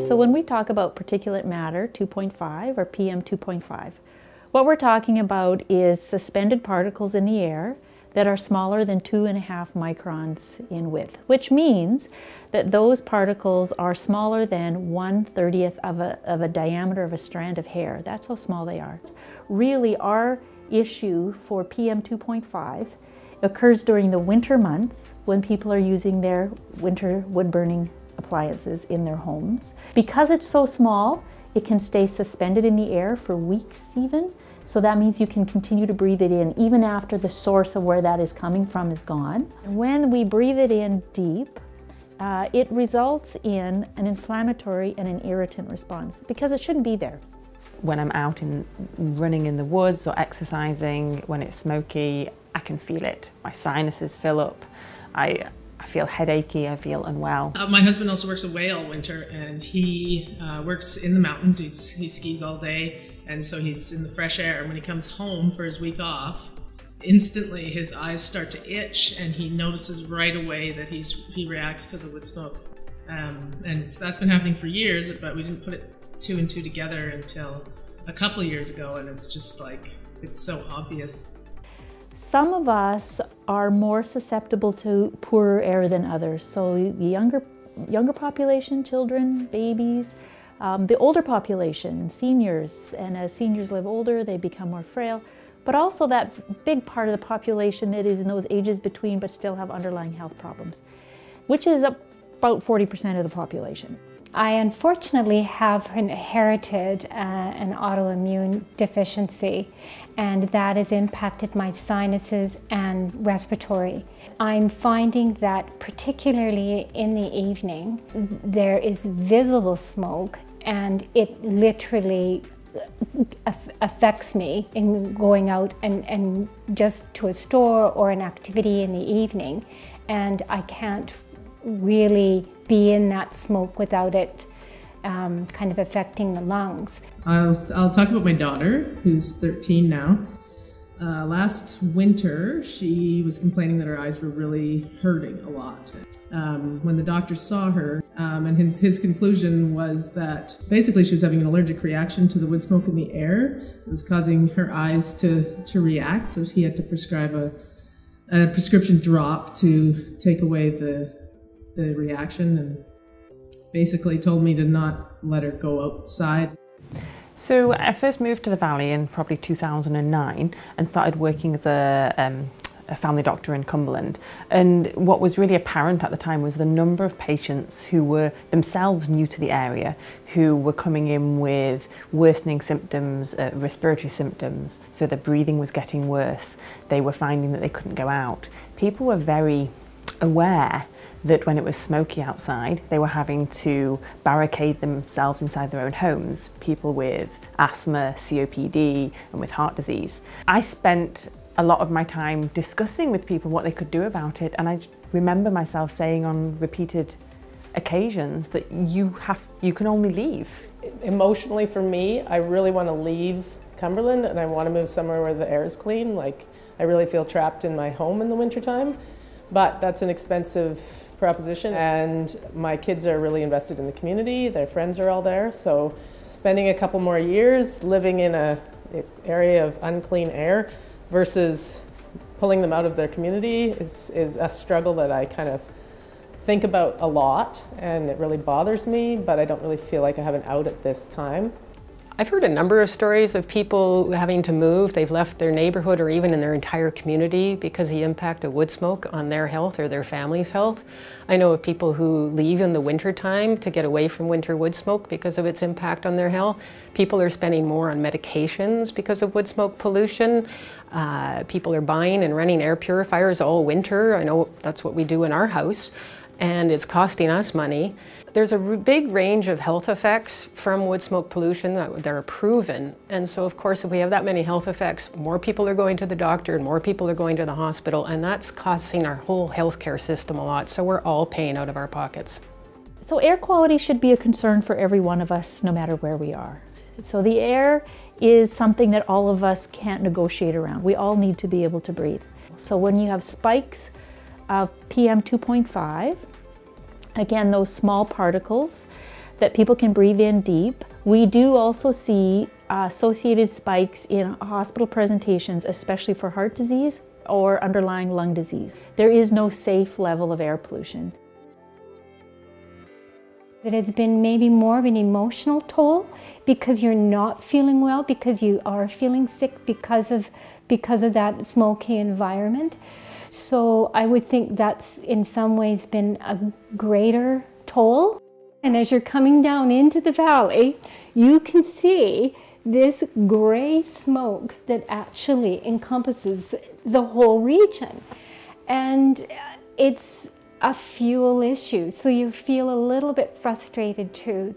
So when we talk about particulate matter 2.5 or PM 2.5, what we're talking about is suspended particles in the air that are smaller than 2.5 microns in width, which means that those particles are smaller than 1/30th of a diameter of a strand of hair. That's how small they are. Really, our issue for PM 2.5 occurs during the winter months when people are using their winter wood burning appliances in their homes. Because it's so small, it can stay suspended in the air for weeks even. So that means you can continue to breathe it in even after the source of where that is coming from is gone. When we breathe it in deep, it results in an inflammatory and an irritant response because it shouldn't be there. When I'm out running in the woods or exercising, when it's smoky, I can feel it. My sinuses fill up. I feel headachy, I feel unwell. My husband also works away all winter, and he works in the mountains. He skis all day, and so he's in the fresh air. When he comes home for his week off, instantly his eyes start to itch, and he notices right away that he reacts to the wood smoke. And that's been happening for years, but we didn't put it 2 and 2 together until a couple of years ago, and it's just like, it's so obvious. Some of us are more susceptible to poorer air than others. So the younger population, children, babies, the older population, seniors, and as seniors live older, they become more frail. But also that big part of the population that is in those ages between but still have underlying health problems, which is about 40% of the population. I unfortunately have inherited an autoimmune deficiency, and that has impacted my sinuses and respiratory. I'm finding that particularly in the evening, there is visible smoke, and it literally affects me in going out and just to a store or an activity in the evening, and I can't really be in that smoke without it kind of affecting the lungs. I'll talk about my daughter, who's 13 now. Last winter, she was complaining that her eyes were really hurting a lot. When the doctor saw her, and his conclusion was that basically she was having an allergic reaction to the wood smoke in the air. It was causing her eyes to react, so he had to prescribe a prescription drop to take away the reaction, and basically told me to not let her go outside. So I first moved to the Valley in probably 2009 and started working as a family doctor in Cumberland. And what was really apparent at the time was the number of patients who were themselves new to the area, who were coming in with worsening symptoms, respiratory symptoms, so their breathing was getting worse. They were finding that they couldn't go out. People were very aware that when it was smoky outside, they were having to barricade themselves inside their own homes. People with asthma, COPD, and with heart disease. I spent a lot of my time discussing with people what they could do about it, and I remember myself saying on repeated occasions that you can only leave. Emotionally for me, I really want to leave Cumberland, and I want to move somewhere where the air is clean. Like, I really feel trapped in my home in the wintertime, but that's an expensive proposition, and my kids are really invested in the community. Their friends are all there, so spending a couple more years living in an area of unclean air versus pulling them out of their community is a struggle that I kind of think about a lot, and it really bothers me, but I don't really feel like I have an out at this time. I've heard a number of stories of people having to move. They've left their neighborhood or even in their entire community because of the impact of wood smoke on their health or their family's health. I know of people who leave in the winter time to get away from winter wood smoke because of its impact on their health. People are spending more on medications because of wood smoke pollution. People are buying and running air purifiers all winter. I know that's what we do in our house, and it's costing us money. There's a big range of health effects from wood smoke pollution that are proven. And so of course, if we have that many health effects, more people are going to the doctor and more people are going to the hospital, and that's costing our whole healthcare system a lot. So we're all paying out of our pockets. So air quality should be a concern for every one of us, no matter where we are. So the air is something that all of us can't negotiate around. We all need to be able to breathe. So when you have spikes of PM 2.5, Again, those small particles that people can breathe in deep. We do also see associated spikes in hospital presentations, especially for heart disease or underlying lung disease. There is no safe level of air pollution. It has been maybe more of an emotional toll because you're not feeling well, because you are feeling sick because of that smoky environment. So I would think that's in some ways been a greater toll. And as you're coming down into the valley, you can see this gray smoke that actually encompasses the whole region. And it's a fuel issue. So you feel a little bit frustrated too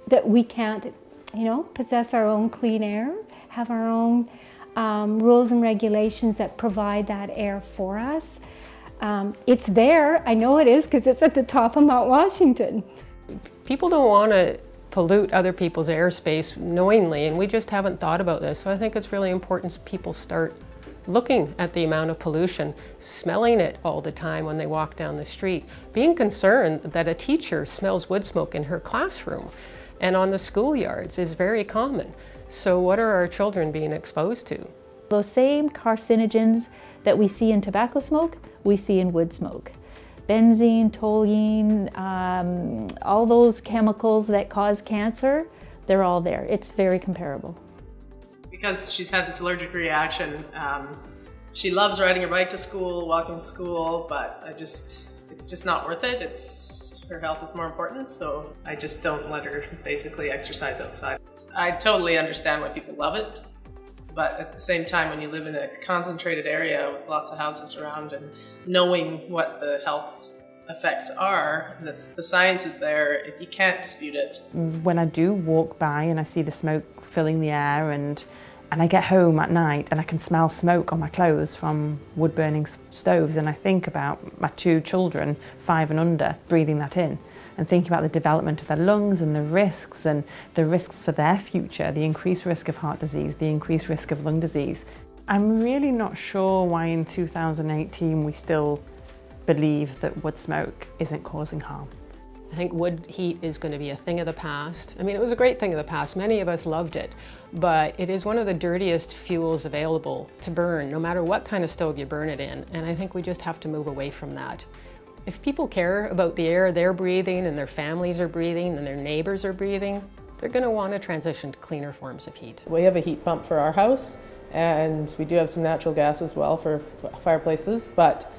that we can't, possess our own clean air, have our own rules and regulations that provide that air for us. It's there, I know it is, because it's at the top of Mount Washington. People don't want to pollute other people's airspace knowingly, and we just haven't thought about this. So I think it's really important people start looking at the amount of pollution, smelling it all the time when they walk down the street, being concerned that a teacher smells wood smoke in her classroom and on the schoolyards is very common. So what are our children being exposed to? Those same carcinogens that we see in tobacco smoke, we see in wood smoke. Benzene, toluene, all those chemicals that cause cancer, they're all there. It's very comparable. Because she's had this allergic reaction, she loves riding her bike to school, walking to school, but it's just not worth it. Her health is more important, so I just don't let her basically exercise outside. I totally understand why people love it, but at the same time, when you live in a concentrated area with lots of houses around and knowing what the health effects are, the science is there, you can't dispute it. When I do walk by and I see the smoke filling the air and I get home at night and I can smell smoke on my clothes from wood-burning stoves, and I think about my 2 children, 5 and under, breathing that in and thinking about the development of their lungs and the risks for their future, the increased risk of heart disease, the increased risk of lung disease. I'm really not sure why in 2018 we still believe that wood smoke isn't causing harm. I think wood heat is going to be a thing of the past. I mean, it was a great thing of the past. Many of us loved it, but it is one of the dirtiest fuels available to burn, no matter what kind of stove you burn it in. And I think we just have to move away from that. If people care about the air they're breathing and their families are breathing and their neighbors are breathing, they're going to want to transition to cleaner forms of heat. We have a heat pump for our house, and we do have some natural gas as well for fireplaces, but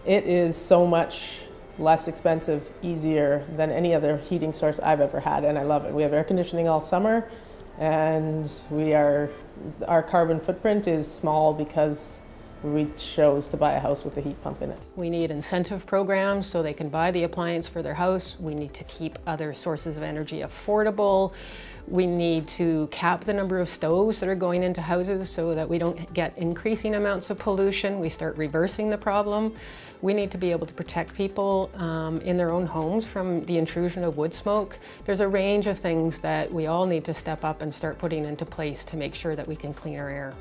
it is so much less expensive, easier than any other heating source I've ever had, and I love it. We have air conditioning all summer, and our carbon footprint is small because we chose to buy a house with a heat pump in it. We need incentive programs so they can buy the appliance for their house. We need to keep other sources of energy affordable. We need to cap the number of stoves that are going into houses so that we don't get increasing amounts of pollution. We start reversing the problem. We need to be able to protect people in their own homes from the intrusion of wood smoke. There's a range of things that we all need to step up and start putting into place to make sure that we can clean our air.